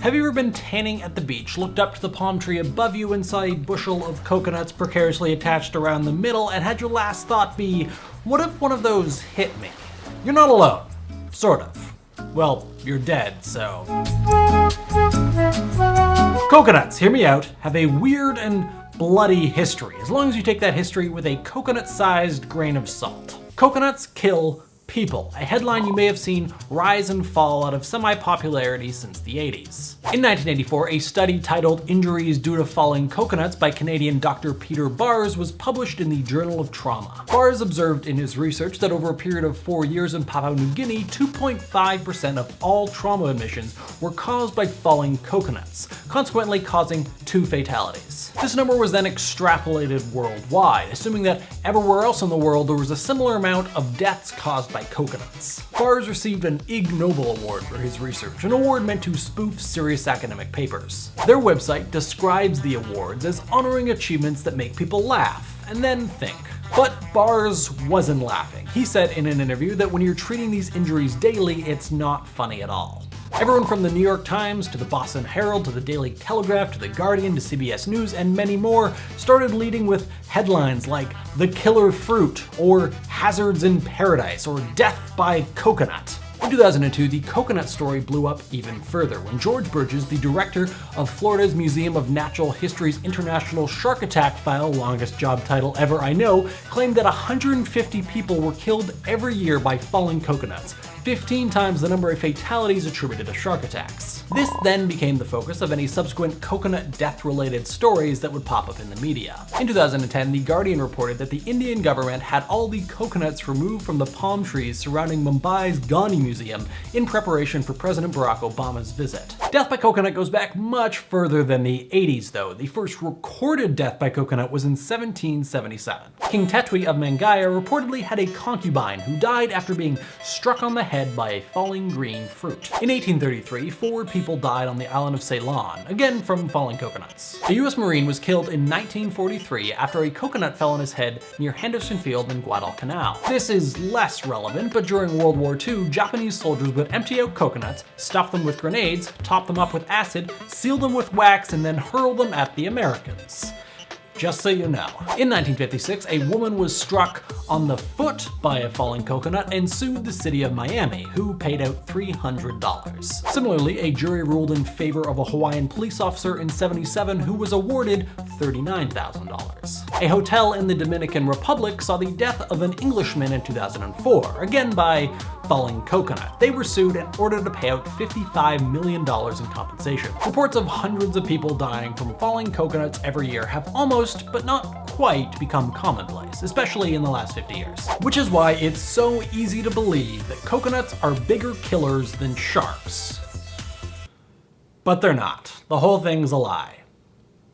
Have you ever been tanning at the beach, looked up to the palm tree above you and saw a bushel of coconuts precariously attached around the middle, and had your last thought be, what if one of those hit me? You're not alone. Sort of. Well, you're dead, so. Coconuts, hear me out, have a weird and bloody history, as long as you take that history with a coconut-sized grain of salt. Coconuts kill people, a headline you may have seen rise and fall out of semi-popularity since the 80s. In 1984, a study titled Injuries Due to Falling Coconuts by Canadian Dr. Peter Bars was published in the Journal of Trauma. Bars observed in his research that over a period of 4 years in Papua New Guinea, 2.5% of all trauma admissions were caused by falling coconuts, consequently causing 2 fatalities. This number was then extrapolated worldwide, assuming that everywhere else in the world there was a similar amount of deaths caused by coconuts. Bars received an Ig Nobel Award for his research, an award meant to spoof serious academic papers. Their website describes the awards as honoring achievements that make people laugh, and then think. But Bars wasn't laughing. He said in an interview that when you're treating these injuries daily, it's not funny at all. Everyone from the New York Times to the Boston Herald to the Daily Telegraph to the Guardian to CBS News and many more started leading with headlines like "The Killer Fruit" or "Hazards in Paradise" or "Death by Coconut." In 2002, the coconut story blew up even further when George Burgess, the director of Florida's Museum of Natural History's International Shark Attack File, longest job title ever I know, claimed that 150 people were killed every year by falling coconuts, 15 times the number of fatalities attributed to shark attacks. This then became the focus of any subsequent coconut death-related stories that would pop up in the media. In 2010, The Guardian reported that the Indian government had all the coconuts removed from the palm trees surrounding Mumbai's Gandhi Museum in preparation for President Barack Obama's visit. Death by coconut goes back much further than the 80s though. The first recorded death by coconut was in 1777. King Tetui of Mangaya reportedly had a concubine who died after being struck on the head by a falling green fruit. In 1833, 4 people died on the island of Ceylon, again from falling coconuts. A US Marine was killed in 1943 after a coconut fell on his head near Henderson Field in Guadalcanal. This is less relevant, but during World War II, Japanese soldiers would empty out coconuts, stuff them with grenades, top them up with acid, seal them with wax, and then hurl them at the Americans. Just so you know. In 1956, a woman was struck on the foot by a falling coconut and sued the city of Miami, who paid out $300. Similarly, a jury ruled in favor of a Hawaiian police officer in '77 who was awarded $39,000. A hotel in the Dominican Republic saw the death of an Englishman in 2004, again by falling coconut. They were sued and ordered to pay out $55 million in compensation. Reports of hundreds of people dying from falling coconuts every year have almost, but not quite, become commonplace, especially in the last 50 years. Which is why it's so easy to believe that coconuts are bigger killers than sharks. But they're not. The whole thing's a lie.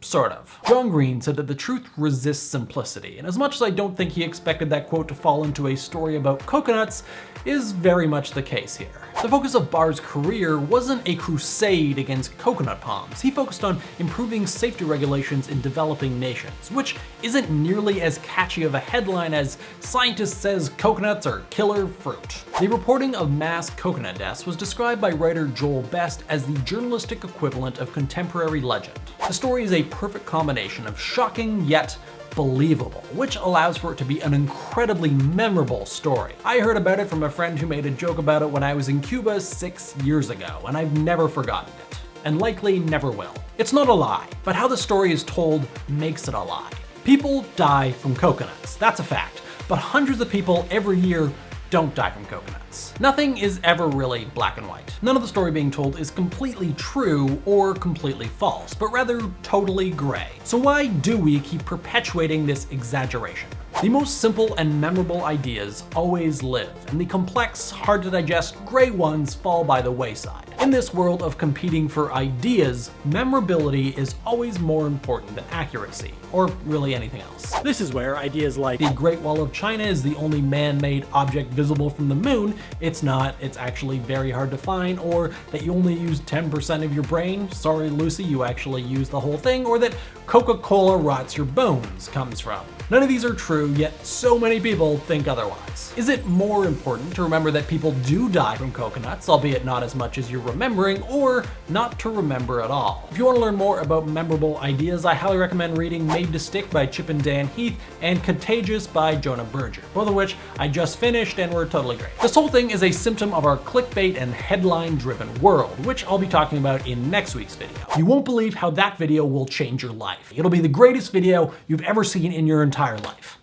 Sort of. John Green said that the truth resists simplicity, and as much as I don't think he expected that quote to fall into a story about coconuts, is very much the case here. The focus of Barr's career wasn't a crusade against coconut palms. He focused on improving safety regulations in developing nations, which isn't nearly as catchy of a headline as "Scientist says coconuts are killer fruit." The reporting of mass coconut deaths was described by writer Joel Best as the journalistic equivalent of contemporary legend. The story is a perfect combination of shocking yet believable, which allows for it to be an incredibly memorable story. I heard about it from a friend who made a joke about it when I was in Cuba 6 years ago, and I've never forgotten it, and likely never will. It's not a lie, but how the story is told makes it a lie. People die from coconuts, that's a fact, but hundreds of people every year don't die from coconuts. Nothing is ever really black and white. None of the story being told is completely true or completely false, but rather totally gray. So why do we keep perpetuating this exaggeration? The most simple and memorable ideas always live, and the complex, hard to digest, gray ones fall by the wayside. In this world of competing for ideas, memorability is always more important than accuracy, or really anything else. This is where ideas like the Great Wall of China is the only man-made object visible from the moon, it's not, it's actually very hard to find, or that you only use 10% of your brain, sorry Lucy, you actually use the whole thing, or that Coca-Cola rots your bones comes from. None of these are true, true, yet so many people think otherwise. Is it more important to remember that people do die from coconuts, albeit not as much as you're remembering, or not to remember at all? If you want to learn more about memorable ideas, I highly recommend reading Made to Stick by Chip and Dan Heath and Contagious by Jonah Berger, both of which I just finished and were totally great. This whole thing is a symptom of our clickbait and headline-driven world, which I'll be talking about in next week's video. You won't believe how that video will change your life. It'll be the greatest video you've ever seen in your entire life.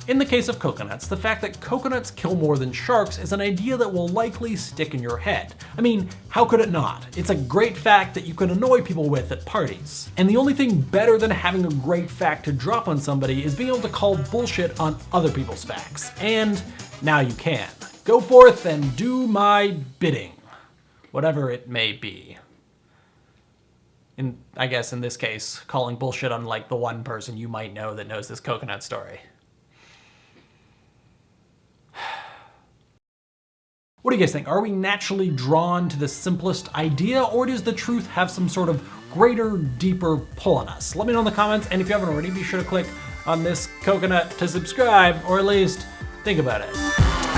In the case of coconuts, the fact that coconuts kill more than sharks is an idea that will likely stick in your head. I mean, how could it not? It's a great fact that you can annoy people with at parties. And the only thing better than having a great fact to drop on somebody is being able to call bullshit on other people's facts. And now you can. Go forth and do my bidding. Whatever it may be. I guess in this case, calling bullshit on like the one person you might know that knows this coconut story. What do you guys think? Are we naturally drawn to the simplest idea, or does the truth have some sort of greater, deeper pull on us? Let me know in the comments, and if you haven't already, be sure to click on this coconut to subscribe, or at least think about it.